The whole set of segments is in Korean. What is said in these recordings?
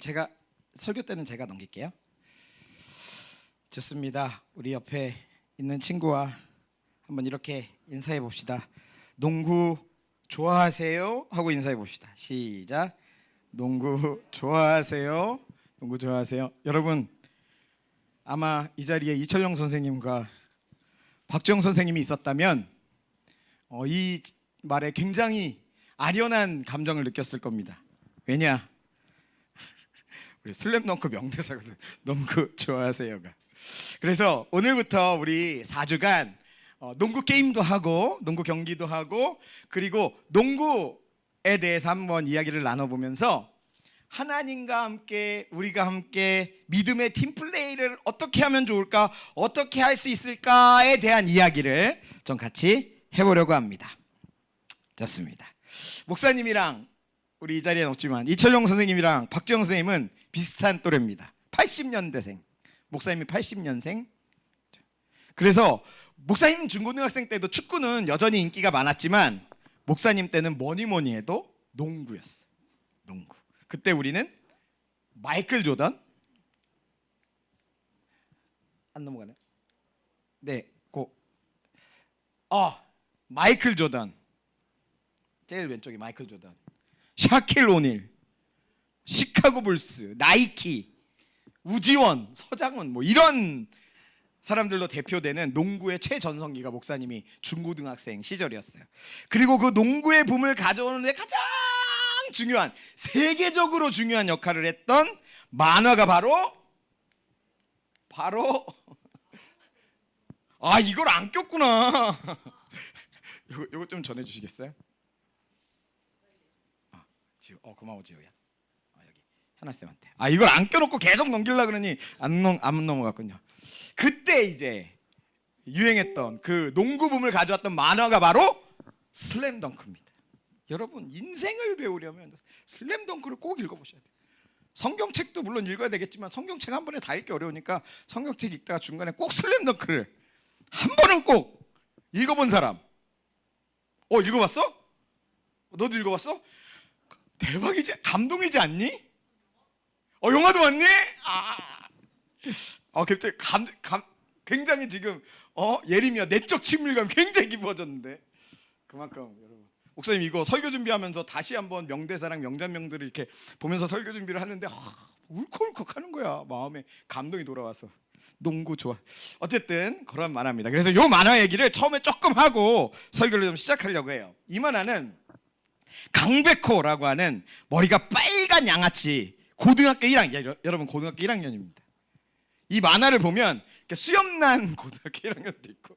제가 설교 때는 제가 넘길게요. 좋습니다. 우리 옆에 있는 친구와 한번 이렇게 인사해 봅시다. 농구 좋아하세요? 하고 인사해 봅시다. 시작. 농구 좋아하세요? 농구 좋아하세요? 여러분, 아마 이 자리에 이철용 선생님과 박주영 선생님이 있었다면 이 말에 굉장히 아련한 감정을 느꼈을 겁니다. 왜냐? 우리 슬램덩크 명대사거든. 농구 좋아하세요가. 그래서 오늘부터 우리 4주간 농구 게임도 하고 농구 경기도 하고 그리고 농구에 대해서 한번 이야기를 나눠보면서 하나님과 함께 우리가 함께 믿음의 팀플레이를 어떻게 하면 좋을까, 어떻게 할 수 있을까에 대한 이야기를 좀 같이 해보려고 합니다. 좋습니다. 목사님이랑 우리 이 자리에는 없지만 이철용 선생님이랑 박주영 선생님은 비슷한 또래입니다. 80년대생. 목사님이 80년생. 그래서 목사님 중고등학생 때도 축구는 여전히 인기가 많았지만 목사님 때는 뭐니 해도 농구였어요. 농구. 그때 우리는 마이클 조던, 안 넘어가네. 네, 마이클 조던, 제일 왼쪽이 마이클 조던, 샤킬 오닐, 시카고 불스, 나이키, 우지원, 서장훈 뭐 이런 사람들로 대표되는 농구의 최전성기가 목사님이 중고등학생 시절이었어요. 그리고 그 농구의 붐을 가져오는 데 가장 중요한, 세계적으로 중요한 역할을 했던 만화가 바로 이걸 안 꼈구나. 이거 좀 전해주시겠어요? 고마워 지호야. 여기 현아쌤한테. 이걸 안 껴놓고 계속 넘기려고 그러니 안 넘어갔군요. 그때 이제 유행했던 그 농구 붐을 가져왔던 만화가 바로 슬램덩크입니다. 여러분, 인생을 배우려면 슬램덩크를 꼭 읽어보셔야 돼요. 성경책도 물론 읽어야 되겠지만 성경책 한 번에 다 읽기 어려우니까 성경책 읽다가 중간에 꼭 슬램덩크를 한 번은 꼭 읽어본 사람. 읽어봤어? 너도 읽어봤어? 대박이지? 감동이지 않니? 영화도 봤니? 굉장히 지금 예림이야 내적 친밀감 굉장히 깊어졌는데 그만큼 여러분 목사님 이거 설교 준비하면서 다시 한번 명대사랑 명장면들을 이렇게 보면서 설교 준비를 하는데 울컥울컥 하는 거야. 마음에 감동이 돌아와서 농구 좋아. 어쨌든 그런 만화입니다. 그래서 요 만화 얘기를 처음에 조금 하고 설교를 좀 시작하려고 해요. 이 만화는 강백호라고 하는 머리가 빨간 양아치 고등학교 1학년, 여러분 고등학교 1학년입니다. 이 만화를 보면 수염난 고등학교 1학년도 있고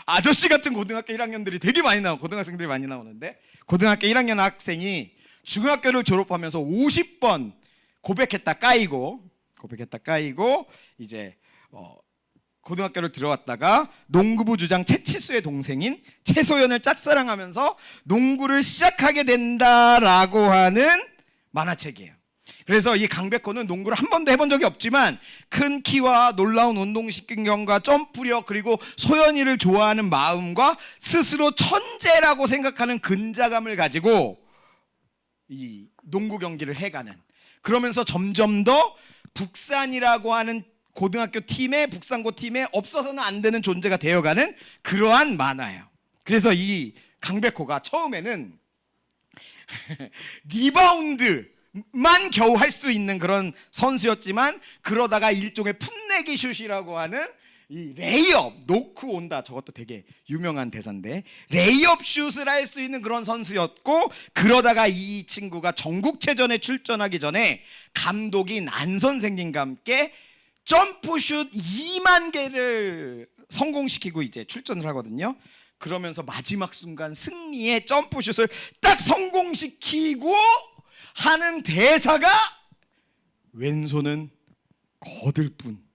아저씨 같은 고등학교 1학년들이 되게 많이 나오고 고등학생들이 많이 나오는데 고등학교 1학년 학생이 중학교를 졸업하면서 50번 고백했다 까이고 이제 고등학교를 들어왔다가 농구부 주장 최치수의 동생인 최소연을 짝사랑하면서 농구를 시작하게 된다라고 하는 만화책이에요. 그래서 이 강백호는 농구를 한 번도 해본 적이 없지만 큰 키와 놀라운 운동신경과 점프력 그리고 소연이를 좋아하는 마음과 스스로 천재라고 생각하는 근자감을 가지고 이 농구 경기를 해가는, 그러면서 점점 더 북산이라고 하는 고등학교 팀에, 북산고 팀에 없어서는 안 되는 존재가 되어가는 그러한 만화예요. 그래서 이 강백호가 처음에는 리바운드만 겨우 할 수 있는 그런 선수였지만 그러다가 일종의 풋내기 슛이라고 하는 이 레이업, 놓고 온다, 저것도 되게 유명한 대사인데 레이업 슛을 할 수 있는 그런 선수였고, 그러다가 이 친구가 전국체전에 출전하기 전에 감독인 안 선생님과 함께 점프슛 2만 개를 성공시키고 이제 출전을 하거든요. 그러면서 마지막 순간 승리의 점프슛을 딱 성공시키고 하는 대사가 왼손은 거들 뿐.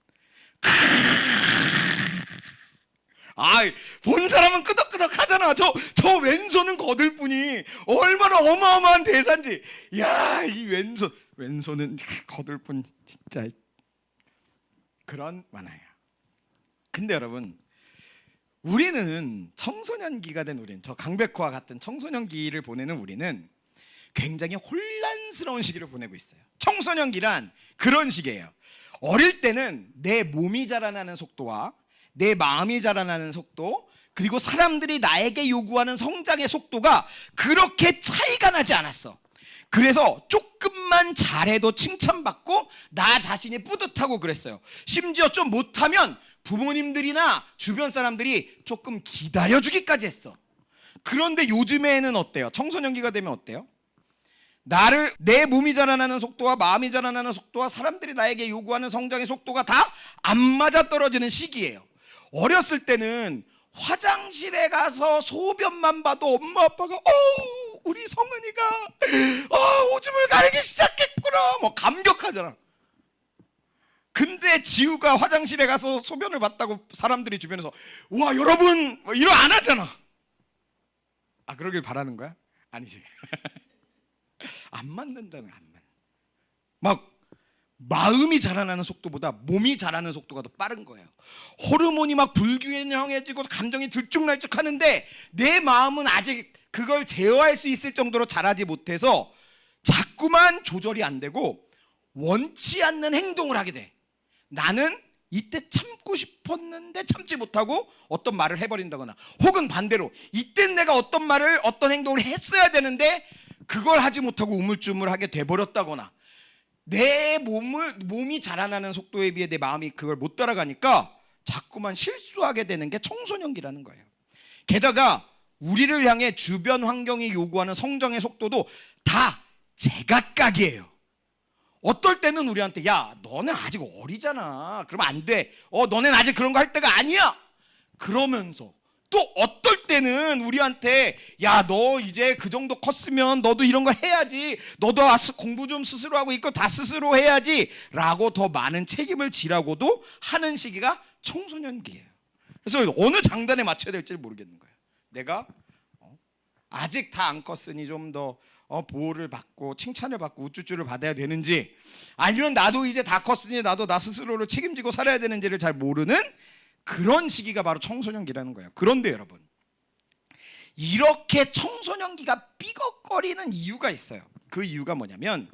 본 사람은 끄덕끄덕 하잖아. 저 왼손은 거들 뿐이 얼마나 어마어마한 대사인지. 야, 이 왼손은 거들 뿐, 진짜 그런 만화예요. 근데 여러분, 우리는 청소년기가 된 우리는, 저 강백호와 같은 청소년기를 보내는 우리는 굉장히 혼란스러운 혼란스러운 시기를 보내고 있어요. 청소년기란 그런 시기예요. 어릴 때는 내 몸이 자라나는 속도와 내 마음이 자라나는 속도, 그리고 사람들이 나에게 요구하는 성장의 속도가 그렇게 차이가 나지 않았어. 그래서 조금만 잘해도 칭찬받고 나 자신이 뿌듯하고 그랬어요. 심지어 좀 못하면 부모님들이나 주변 사람들이 조금 기다려주기까지 했어. 그런데 요즘에는 어때요? 청소년기가 되면 어때요? 내 몸이 자라나는 속도와 마음이 자라나는 속도와 사람들이 나에게 요구하는 성장의 속도가 다 안 맞아떨어지는 시기예요. 어렸을 때는 화장실에 가서 소변만 봐도 엄마 아빠가 우리 성은이가 오줌을 가리기 시작했구나 뭐 감격하잖아. 근데 지우가 화장실에 가서 소변을 봤다고 사람들이 주변에서 와 여러분 뭐 이러 안 하잖아. 그러길 바라는 거야? 아니지. 안 맞는다는 거야. 막 마음이 자라나는 속도보다 몸이 자라는 속도가 더 빠른 거예요. 호르몬이 막 불균형해지고 감정이 들쭉날쭉하는데 내 마음은 아직 그걸 제어할 수 있을 정도로 자라지 못해서 자꾸만 조절이 안 되고 원치 않는 행동을 하게 돼. 나는 이때 참고 싶었는데 참지 못하고 어떤 말을 해버린다거나, 혹은 반대로 이때 내가 어떤 말을 어떤 행동을 했어야 되는데 그걸 하지 못하고 우물쭈물하게 돼버렸다거나, 내 몸이 자라나는 속도에 비해 내 마음이 그걸 못 따라가니까 자꾸만 실수하게 되는 게 청소년기라는 거예요. 게다가 우리를 향해 주변 환경이 요구하는 성장의 속도도 다 제각각이에요. 어떨 때는 우리한테 야 너는 아직 어리잖아 그러면 안 돼, 너는 아직 그런 거 할 때가 아니야 그러면서, 또 어떨 때는 우리한테 야 너 이제 그 정도 컸으면 너도 이런 거 해야지, 너도 공부 좀 스스로 하고 이거 다 스스로 해야지 라고 더 많은 책임을 지라고도 하는 시기가 청소년기예요. 그래서 어느 장단에 맞춰야 될지 모르겠는 거예요. 내가 아직 다 안 컸으니 좀 더 보호를 받고 칭찬을 받고 우쭈쭈를 받아야 되는지, 아니면 나도 이제 다 컸으니 나도 나 스스로를 책임지고 살아야 되는지를 잘 모르는 그런 시기가 바로 청소년기라는 거예요. 그런데 여러분, 이렇게 청소년기가 삐걱거리는 이유가 있어요. 그 이유가 뭐냐면,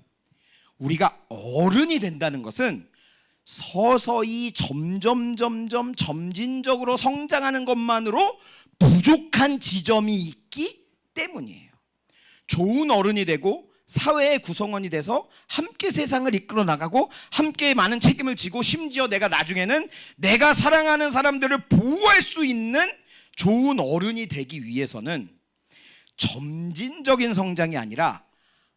우리가 어른이 된다는 것은 서서히 점진적으로 성장하는 것만으로 부족한 지점이 있기 때문이에요. 좋은 어른이 되고 사회의 구성원이 돼서 함께 세상을 이끌어 나가고 함께 많은 책임을 지고, 심지어 내가 나중에는 내가 사랑하는 사람들을 보호할 수 있는 좋은 어른이 되기 위해서는 점진적인 성장이 아니라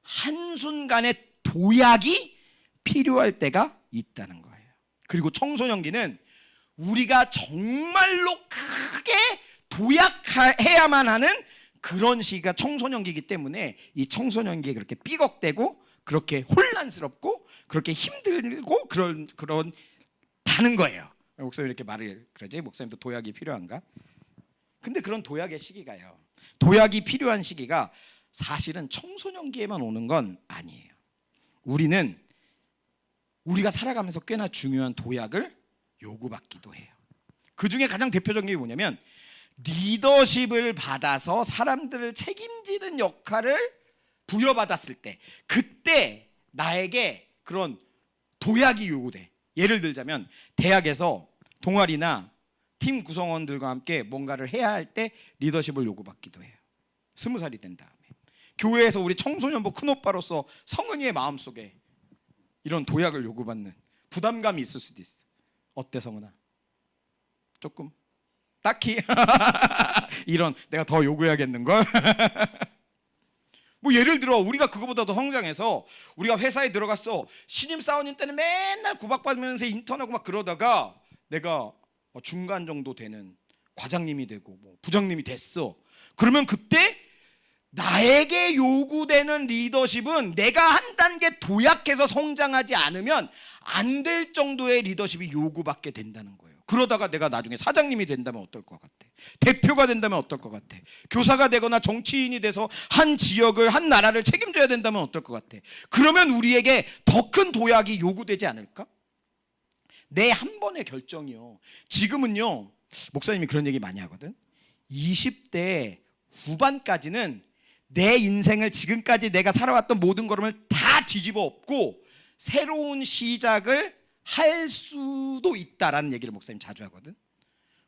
한순간의 도약이 필요할 때가 있다는 거예요. 그리고 청소년기는 우리가 정말로 크게 도약해야만 하는 그런 시기가 청소년기이기 때문에 이 청소년기에 그렇게 삐걱대고 그렇게 혼란스럽고 그렇게 힘들고 그런다는 거예요. 목사님 이렇게 말을 그러지? 목사님도 도약이 필요한가? 근데 그런 도약의 시기가요, 도약이 필요한 시기가 사실은 청소년기에만 오는 건 아니에요. 우리가 살아가면서 꽤나 중요한 도약을 요구받기도 해요. 그 중에 가장 대표적인 게 뭐냐면, 리더십을 받아서 사람들을 책임지는 역할을 부여받았을 때, 그때 나에게 그런 도약이 요구돼. 예를 들자면 대학에서 동아리나 팀 구성원들과 함께 뭔가를 해야 할 때 리더십을 요구받기도 해요. 20살이 된 다음에 교회에서 우리 청소년부 큰오빠로서 성은이의 마음속에 이런 도약을 요구받는 부담감이 있을 수도 있어. 어때 성은아? 조금? 딱히 이런 내가 더 요구해야겠는걸? 뭐 예를 들어 우리가 그거보다 더 성장해서 우리가 회사에 들어갔어. 신입사원인 때는 맨날 구박받으면서 인턴하고 막 그러다가 내가 중간 정도 되는 과장님이 되고 뭐 부장님이 됐어. 그러면 그때 나에게 요구되는 리더십은 내가 한 단계 도약해서 성장하지 않으면 안 될 정도의 리더십이 요구받게 된다는 거예요. 그러다가 내가 나중에 사장님이 된다면 어떨 것 같아? 대표가 된다면 어떨 것 같아? 교사가 되거나 정치인이 돼서 한 지역을, 한 나라를 책임져야 된다면 어떨 것 같아? 그러면 우리에게 더 큰 도약이 요구되지 않을까? 내 한 번의 결정이요. 지금은요, 목사님이 그런 얘기 많이 하거든. 20대 후반까지는 내 인생을 지금까지 내가 살아왔던 모든 걸음을 다 다 뒤집어 엎고 새로운 시작을 할 수도 있다라는 얘기를 목사님 자주 하거든.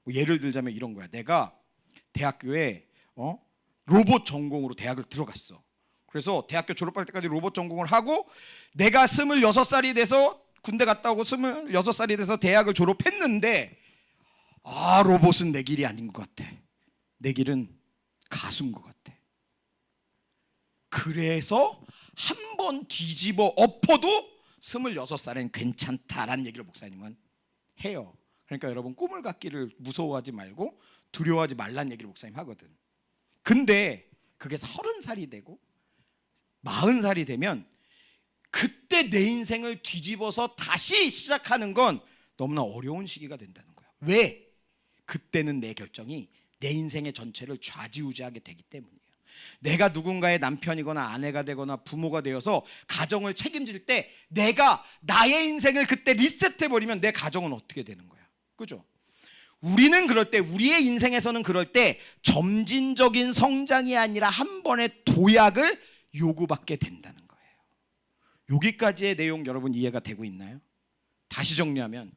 뭐 예를 들자면 이런 거야. 내가 대학교에 로봇 전공으로 대학을 들어갔어. 그래서 대학교 졸업할 때까지 로봇 전공을 하고 내가 26살이 돼서 군대 갔다 오고 26살이 돼서 대학을 졸업했는데 로봇은 내 길이 아닌 것 같아. 내 길은 가수인 것 같아. 그래서 한 번 뒤집어 엎어도 26살엔 괜찮다라는 얘기를 목사님은 해요. 그러니까 여러분 꿈을 갖기를 무서워하지 말고 두려워하지 말라는 얘기를 목사님 하거든. 근데 그게 30살이 되고 40살이 되면 그때 내 인생을 뒤집어서 다시 시작하는 건 너무나 어려운 시기가 된다는 거야. 왜? 그때는 내 결정이 내 인생의 전체를 좌지우지하게 되기 때문이에요. 내가 누군가의 남편이거나 아내가 되거나 부모가 되어서 가정을 책임질 때 내가 나의 인생을 그때 리셋해버리면 내 가정은 어떻게 되는 거야? 그죠? 우리는 그럴 때, 우리의 인생에서는 그럴 때 점진적인 성장이 아니라 한 번의 도약을 요구받게 된다는 거예요. 여기까지의 내용 여러분 이해가 되고 있나요? 다시 정리하면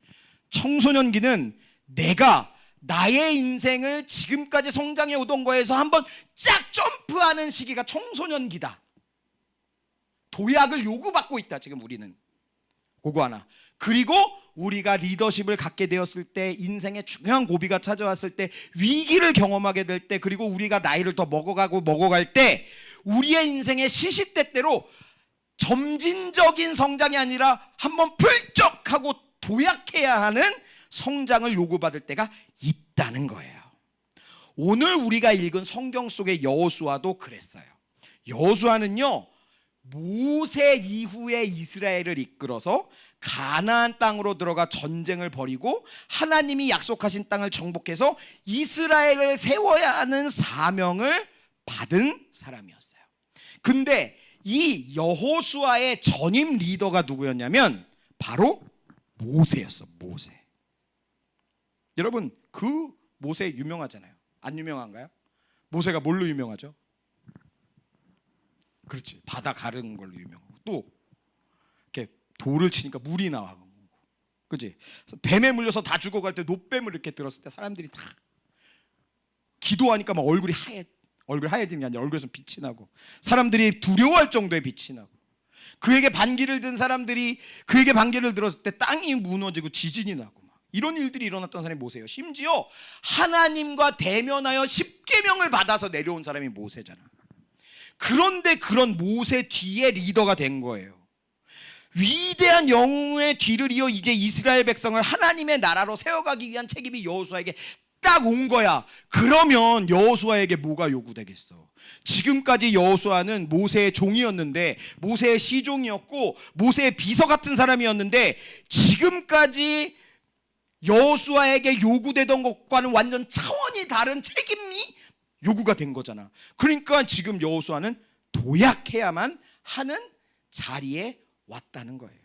청소년기는 내가 나의 인생을 지금까지 성장해 오던 거에서 한번 쫙 점프하는 시기가 청소년기다. 도약을 요구받고 있다 지금 우리는. 그거 하나. 그리고 우리가 리더십을 갖게 되었을 때, 인생의 중요한 고비가 찾아왔을 때, 위기를 경험하게 될 때, 그리고 우리가 나이를 더 먹어갈 때 우리의 인생의 시시때때로 점진적인 성장이 아니라 한번 풀쩍하고 도약해야 하는 성장을 요구받을 때가 있다는 거예요. 오늘 우리가 읽은 성경 속의 여호수아도 그랬어요. 여호수아는요, 모세 이후에 이스라엘을 이끌어서 가나안 땅으로 들어가 전쟁을 벌이고 하나님이 약속하신 땅을 정복해서 이스라엘을 세워야 하는 사명을 받은 사람이었어요. 근데 이 여호수아의 전임 리더가 누구였냐면 바로 모세였어. 모세. 여러분 그 모세 유명하잖아요. 안 유명한가요? 모세가 뭘로 유명하죠? 그렇지, 바다 가르는 걸로 유명하고, 또 이렇게 돌을 치니까 물이 나와, 그렇지? 뱀에 물려서 다 죽어갈 때 노뱀을 이렇게 들었을 때 사람들이 다 기도하니까 막 얼굴이 하얘지는 게 아니라 얼굴에서 빛이 나고 사람들이 두려워할 정도의 빛이 나고, 그에게 반기를 든 사람들이 그에게 반기를 들었을 때 땅이 무너지고 지진이 나고 막 이런 일들이 일어났던 사람이 모세예요. 심지어 하나님과 대면하여 십계명을 받아서 내려온 사람이 모세잖아. 그런데 그런 모세 뒤에 리더가 된 거예요. 위대한 영웅의 뒤를 이어 이제 이스라엘 백성을 하나님의 나라로 세워가기 위한 책임이 여호수아에게 딱 온 거야. 그러면 여호수아에게 뭐가 요구되겠어? 지금까지 여호수아는 모세의 종이었는데, 모세의 시종이었고 모세의 비서 같은 사람이었는데, 지금까지 여호수아에게 요구되던 것과는 완전 차원이 다른 책임이 요구가 된 거잖아. 그러니까 지금 여호수아는 도약해야만 하는 자리에 왔다는 거예요.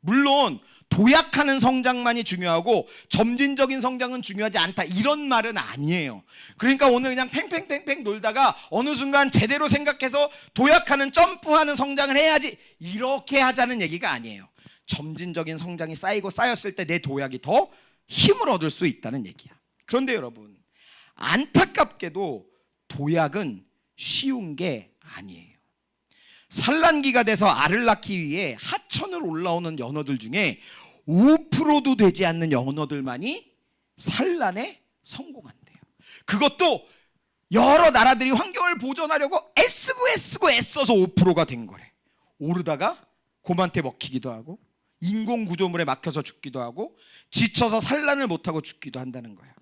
물론 도약하는 성장만이 중요하고 점진적인 성장은 중요하지 않다, 이런 말은 아니에요. 그러니까 오늘 그냥 팽팽팽팽 놀다가 어느 순간 제대로 생각해서 도약하는, 점프하는 성장을 해야지, 이렇게 하자는 얘기가 아니에요. 점진적인 성장이 쌓이고 쌓였을 때 내 도약이 더 힘을 얻을 수 있다는 얘기야. 그런데 여러분, 안타깝게도 도약은 쉬운 게 아니에요. 산란기가 돼서 알을 낳기 위해 하천을 올라오는 연어들 중에 5%도 되지 않는 연어들만이 산란에 성공한대요. 그것도 여러 나라들이 환경을 보존하려고 애쓰고 애써서 5%가 된 거래. 오르다가 곰한테 먹히기도 하고 인공 구조물에 막혀서 죽기도 하고 지쳐서 산란을 못하고 죽기도 한다는 거예요.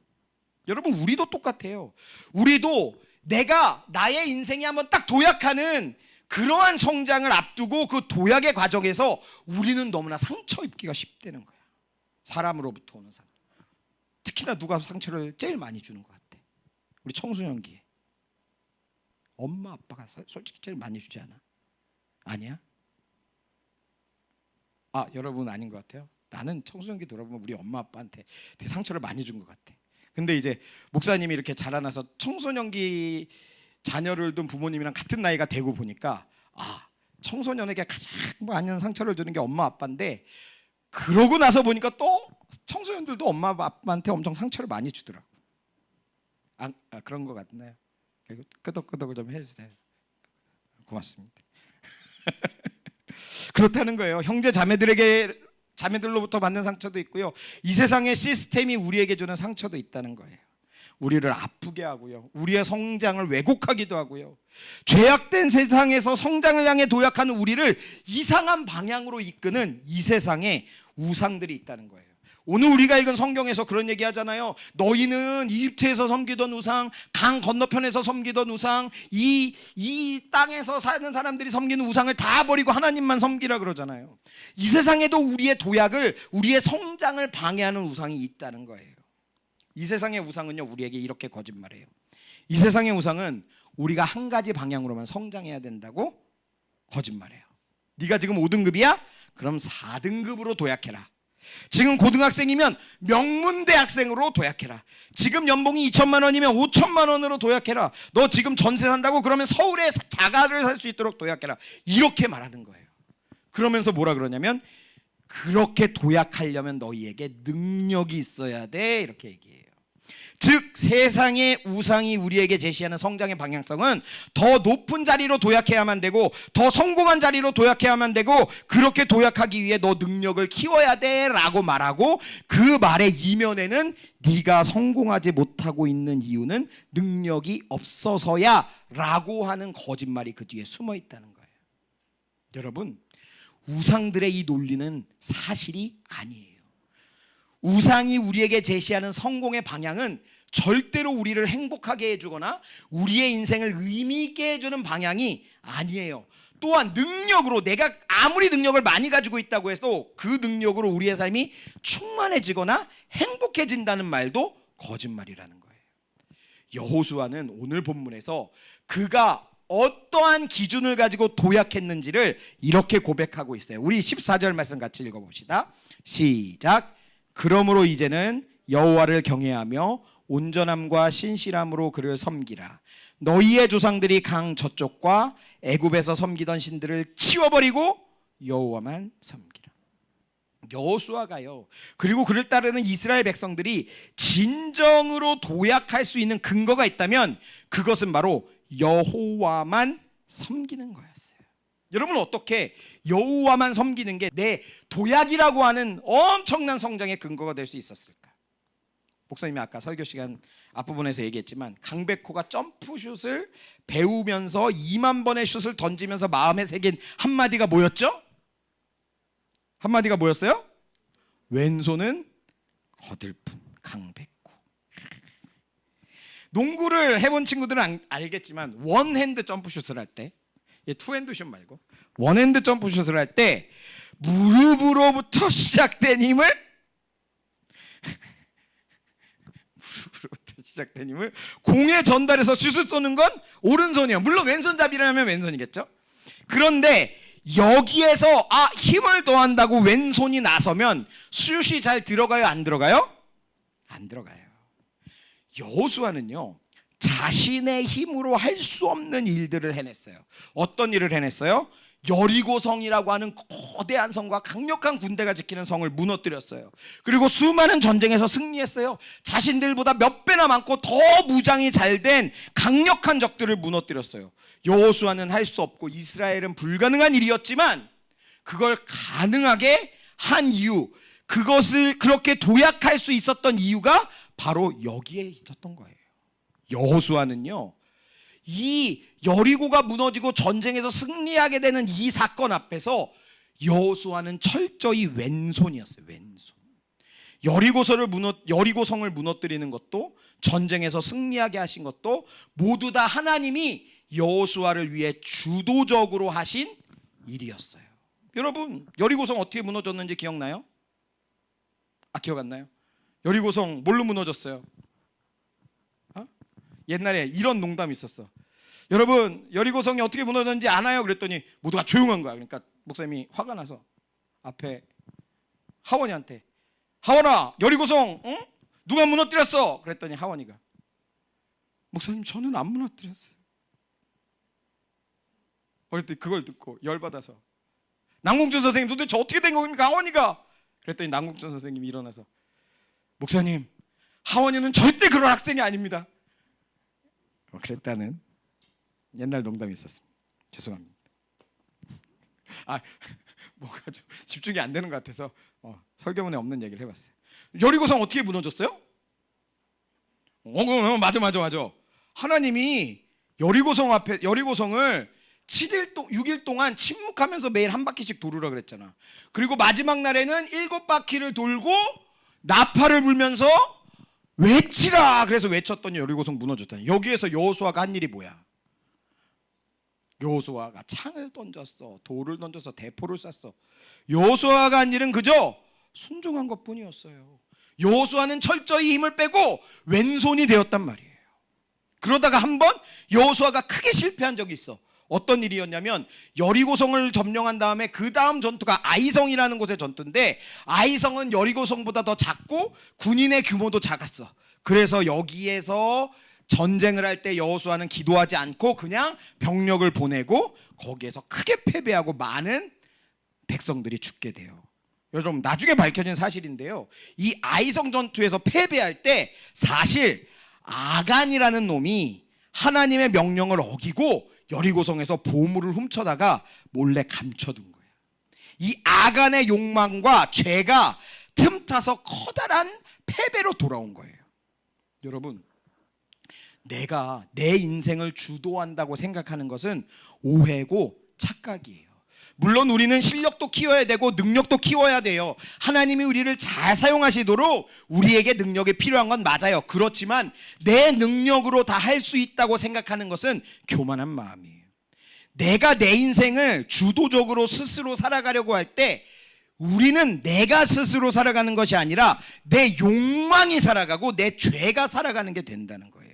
여러분 우리도 똑같아요. 우리도 내가 나의 인생이 한번 딱 도약하는 그러한 성장을 앞두고 그 도약의 과정에서 우리는 너무나 상처 입기가 쉽다는 거야. 사람으로부터 오는 상처. 특히나 누가 상처를 제일 많이 주는 것 같아? 우리 청소년기에 엄마 아빠가 솔직히 제일 많이 주지 않아? 아니야? 여러분 아닌 것 같아요. 나는 청소년기 돌아보면 우리 엄마 아빠한테 되게 상처를 많이 준 것 같아. 근데 이제 목사님이 이렇게 자라나서 청소년기 자녀를 둔 부모님이랑 같은 나이가 되고 보니까 청소년에게 가장 많은 상처를 주는 게 엄마 아빠인데, 그러고 나서 보니까 또 청소년들도 엄마 아빠한테 엄청 상처를 많이 주더라고. 그런 거 같나요? 끄덕끄덕을 좀 해주세요. 고맙습니다. 그렇다는 거예요. 형제 자매들로부터 받는 상처도 있고요, 이 세상의 시스템이 우리에게 주는 상처도 있다는 거예요. 우리를 아프게 하고요, 우리의 성장을 왜곡하기도 하고요, 죄악된 세상에서 성장을 향해 도약하는 우리를 이상한 방향으로 이끄는 이 세상에 우상들이 있다는 거예요. 오늘 우리가 읽은 성경에서 그런 얘기 하잖아요. 너희는 이집트에서 섬기던 우상, 강 건너편에서 섬기던 우상, 이 땅에서 사는 사람들이 섬기는 우상을 다 버리고 하나님만 섬기라 그러잖아요. 이 세상에도 우리의 도약을, 우리의 성장을 방해하는 우상이 있다는 거예요. 이 세상의 우상은요, 우리에게 이렇게 거짓말해요. 이 세상의 우상은 우리가 한 가지 방향으로만 성장해야 된다고 거짓말해요. 네가 지금 5등급이야? 그럼 4등급으로 도약해라. 지금 고등학생이면 명문대학생으로 도약해라. 지금 연봉이 2천만 원이면 5천만 원으로 도약해라. 너 지금 전세 산다고? 그러면 서울에 자가를 살 수 있도록 도약해라. 이렇게 말하는 거예요. 그러면서 뭐라 그러냐면, 그렇게 도약하려면 너희에게 능력이 있어야 돼, 이렇게 얘기해요. 즉 세상의 우상이 우리에게 제시하는 성장의 방향성은 더 높은 자리로 도약해야만 되고, 더 성공한 자리로 도약해야만 되고, 그렇게 도약하기 위해 너 능력을 키워야 돼 라고 말하고, 그 말의 이면에는 네가 성공하지 못하고 있는 이유는 능력이 없어서야 라고 하는 거짓말이 그 뒤에 숨어 있다는 거예요. 여러분, 우상들의 이 논리는 사실이 아니에요. 우상이 우리에게 제시하는 성공의 방향은 절대로 우리를 행복하게 해주거나 우리의 인생을 의미 있게 해주는 방향이 아니에요. 또한 능력으로, 내가 아무리 능력을 많이 가지고 있다고 해도 그 능력으로 우리의 삶이 충만해지거나 행복해진다는 말도 거짓말이라는 거예요. 여호수아는 오늘 본문에서 그가 어떠한 기준을 가지고 도약했는지를 이렇게 고백하고 있어요. 우리 14절 말씀 같이 읽어봅시다. 시작. 그러므로 이제는 여호와를 경외하며 온전함과 신실함으로 그를 섬기라. 너희의 조상들이 강 저쪽과 애굽에서 섬기던 신들을 치워버리고 여호와만 섬기라. 여호수아가요, 그리고 그를 따르는 이스라엘 백성들이 진정으로 도약할 수 있는 근거가 있다면 그것은 바로 여호와만 섬기는 거였어요. 여러분, 어떻게 여호와만 섬기는 게 내 도약이라고 하는 엄청난 성장의 근거가 될 수 있었을까? 목사님이 아까 설교 시간 앞부분에서 얘기했지만, 강백호가 점프슛을 배우면서 2만 번의 슛을 던지면서 마음에 새긴 한마디가 뭐였죠? 한마디가 뭐였어요? 왼손은 거들뿐 강백호. 농구를 해본 친구들은 알겠지만, 원핸드 점프슛을 할 때, 투핸드 슛 말고 원핸드 점프슛을 할 때 무릎으로부터 시작된 힘을 공에 전달해서 슛을 쏘는 건 오른손이에요. 물론 왼손잡이라면 왼손이겠죠. 그런데 여기에서 힘을 더한다고 왼손이 나서면 슛이 잘 들어가요, 안 들어가요? 안 들어가요. 여호수아는요, 자신의 힘으로 할 수 없는 일들을 해냈어요. 어떤 일을 해냈어요? 여리고성이라고 하는 거대한 성과 강력한 군대가 지키는 성을 무너뜨렸어요. 그리고 수많은 전쟁에서 승리했어요. 자신들보다 몇 배나 많고 더 무장이 잘된 강력한 적들을 무너뜨렸어요. 여호수아는 할 수 없고 이스라엘은 불가능한 일이었지만, 그걸 가능하게 한 이유, 그것을 그렇게 도약할 수 있었던 이유가 바로 여기에 있었던 거예요. 여호수아는요, 이 여리고가 무너지고 전쟁에서 승리하게 되는 이 사건 앞에서 여호수아는 철저히 왼손이었어요. 왼손. 여리고성을 무너뜨리는 것도, 전쟁에서 승리하게 하신 것도 모두 다 하나님이 여호수아를 위해 주도적으로 하신 일이었어요. 여러분, 여리고성 어떻게 무너졌는지 기억나요? 기억 안 나요? 여리고성 뭘로 무너졌어요? 옛날에 이런 농담이 있었어. 여러분, 여리고성이 어떻게 무너졌는지 아나요? 그랬더니 모두가 조용한 거야. 그러니까 목사님이 화가 나서 앞에 하원이한테, 하원아, 여리고성 누가 무너뜨렸어? 그랬더니 하원이가, 목사님, 저는 안 무너뜨렸어요. 그랬더니 그걸 듣고 열받아서 남궁준 선생님 도대체 어떻게 된 겁니까 하원이가? 그랬더니 남궁준 선생님이 일어나서 목사님 하원이는 절대 그런 학생이 아닙니다. 그랬다는 옛날 농담이 있었습니다. 죄송합니다. 뭐가 좀 집중이 안 되는 것 같아서 설교문에 없는 얘기를 해봤어요. 여리고성 어떻게 무너졌어요? 맞아. 하나님이 여리고성을 6일 동안 침묵하면서 매일 한 바퀴씩 도르라 그랬잖아. 그리고 마지막 날에는 7바퀴를 돌고 나팔을 불면서 외치라 그래서 외쳤더니 여리고성 무너졌다. 여기에서 여호수아가 한 일이 뭐야? 여호수아가 창을 던졌어, 돌을 던져서 대포를 쐈어. 여호수아가 한 일은 그저 순종한 것뿐이었어요. 여호수아는 철저히 힘을 빼고 왼손이 되었단 말이에요. 그러다가 한번 여호수아가 크게 실패한 적이 있어. 어떤 일이었냐면 여리고성을 점령한 다음에 그 다음 전투가 아이성이라는 곳의 전투인데, 아이성은 여리고성보다 더 작고 군인의 규모도 작았어. 그래서 여기에서 전쟁을 할 때 여호수아는 기도하지 않고 그냥 병력을 보내고 거기에서 크게 패배하고 많은 백성들이 죽게 돼요. 여러분, 나중에 밝혀진 사실인데요, 이 아이성 전투에서 패배할 때 사실 아간이라는 놈이 하나님의 명령을 어기고 여리고성에서 보물을 훔쳐다가 몰래 감춰둔 거예요. 이 아간의 욕망과 죄가 틈타서 커다란 패배로 돌아온 거예요. 여러분, 내가 내 인생을 주도한다고 생각하는 것은 오해고 착각이에요. 물론 우리는 실력도 키워야 되고 능력도 키워야 돼요. 하나님이 우리를 잘 사용하시도록 우리에게 능력이 필요한 건 맞아요. 그렇지만 내 능력으로 다 할 수 있다고 생각하는 것은 교만한 마음이에요. 내가 내 인생을 주도적으로 스스로 살아가려고 할 때 우리는 내가 스스로 살아가는 것이 아니라 내 욕망이 살아가고 내 죄가 살아가는 게 된다는 거예요.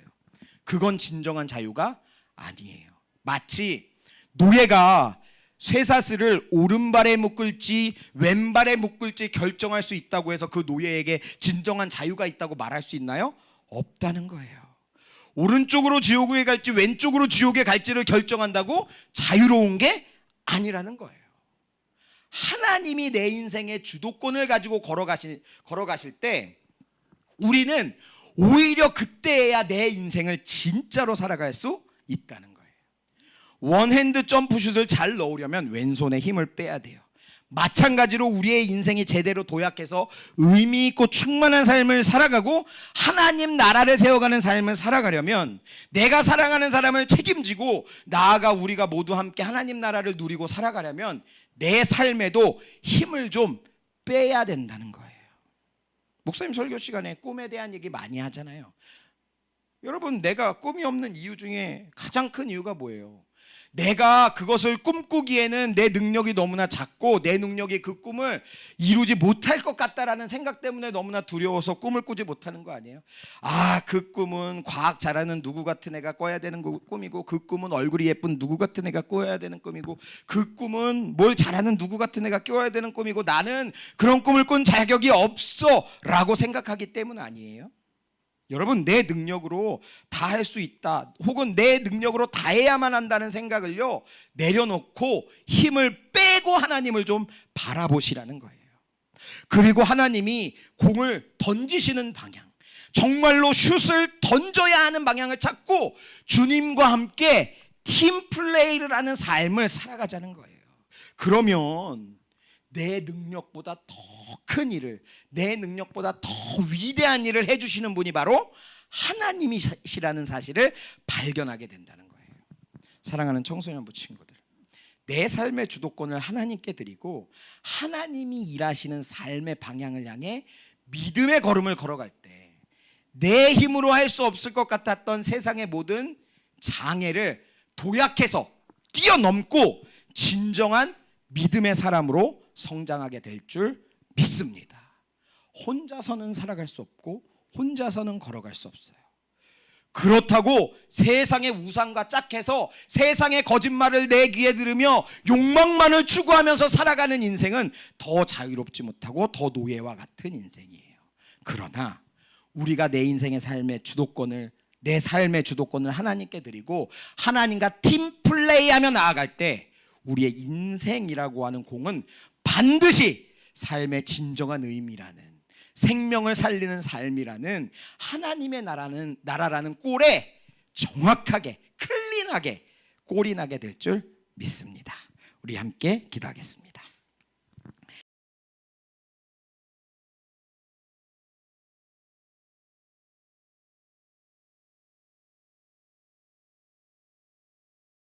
그건 진정한 자유가 아니에요. 마치 노예가 쇠사슬을 오른발에 묶을지 왼발에 묶을지 결정할 수 있다고 해서 그 노예에게 진정한 자유가 있다고 말할 수 있나요? 없다는 거예요. 오른쪽으로 지옥에 갈지 왼쪽으로 지옥에 갈지를 결정한다고 자유로운 게 아니라는 거예요. 하나님이 내 인생의 주도권을 가지고 걸어가실 때 우리는 오히려 그때야 내 인생을 진짜로 살아갈 수 있다는 거예요. 원핸드 점프슛을 잘 넣으려면 왼손에 힘을 빼야 돼요. 마찬가지로 우리의 인생이 제대로 도약해서 의미 있고 충만한 삶을 살아가고 하나님 나라를 세워가는 삶을 살아가려면, 내가 사랑하는 사람을 책임지고 나아가 우리가 모두 함께 하나님 나라를 누리고 살아가려면 내 삶에도 힘을 좀 빼야 된다는 거예요. 목사님 설교 시간에 꿈에 대한 얘기 많이 하잖아요. 여러분, 내가 꿈이 없는 이유 중에 가장 큰 이유가 뭐예요? 내가 그것을 꿈꾸기에는 내 능력이 너무나 작고 내 능력이 그 꿈을 이루지 못할 것 같다라는 생각 때문에 너무나 두려워서 꿈을 꾸지 못하는 거 아니에요? 그 꿈은 과학 잘하는 누구 같은 애가 꿔야 되는 꿈이고, 그 꿈은 얼굴이 예쁜 누구 같은 애가 꿔야 되는 꿈이고, 그 꿈은 뭘 잘하는 누구 같은 애가 껴야 되는 꿈이고, 나는 그런 꿈을 꾼 자격이 없어 라고 생각하기 때문 아니에요? 여러분, 내 능력으로 다 할 수 있다, 혹은 내 능력으로 다 해야만 한다는 생각을요 내려놓고 힘을 빼고 하나님을 좀 바라보시라는 거예요. 그리고 하나님이 공을 던지시는 방향, 정말로 슛을 던져야 하는 방향을 찾고 주님과 함께 팀플레이를 하는 삶을 살아가자는 거예요. 그러면 내 능력보다 더 큰 일을, 내 능력보다 더 위대한 일을 해주시는 분이 바로 하나님이시라는 사실을 발견하게 된다는 거예요. 사랑하는 청소년부 친구들, 내 삶의 주도권을 하나님께 드리고 하나님이 일하시는 삶의 방향을 향해 믿음의 걸음을 걸어갈 때 내 힘으로 할 수 없을 것 같았던 세상의 모든 장애를 도약해서 뛰어넘고 진정한 믿음의 사람으로 성장하게 될 줄 믿습니다. 혼자서는 살아갈 수 없고 혼자서는 걸어갈 수 없어요. 그렇다고 세상의 우상과 짝해서 세상의 거짓말을 내 귀에 들으며 욕망만을 추구하면서 살아가는 인생은 더 자유롭지 못하고 더 노예와 같은 인생이에요. 그러나 우리가 내 인생의 삶의 주도권을, 내 삶의 주도권을 하나님께 드리고 하나님과 팀플레이하며 나아갈 때 우리의 인생이라고 하는 공은 반드시 삶의 진정한 의미라는, 생명을 살리는 삶이라는 하나님의 나라라는 꼴에 정확하게 클린하게 꼴이 나게 될 줄 믿습니다. 우리 함께 기도하겠습니다.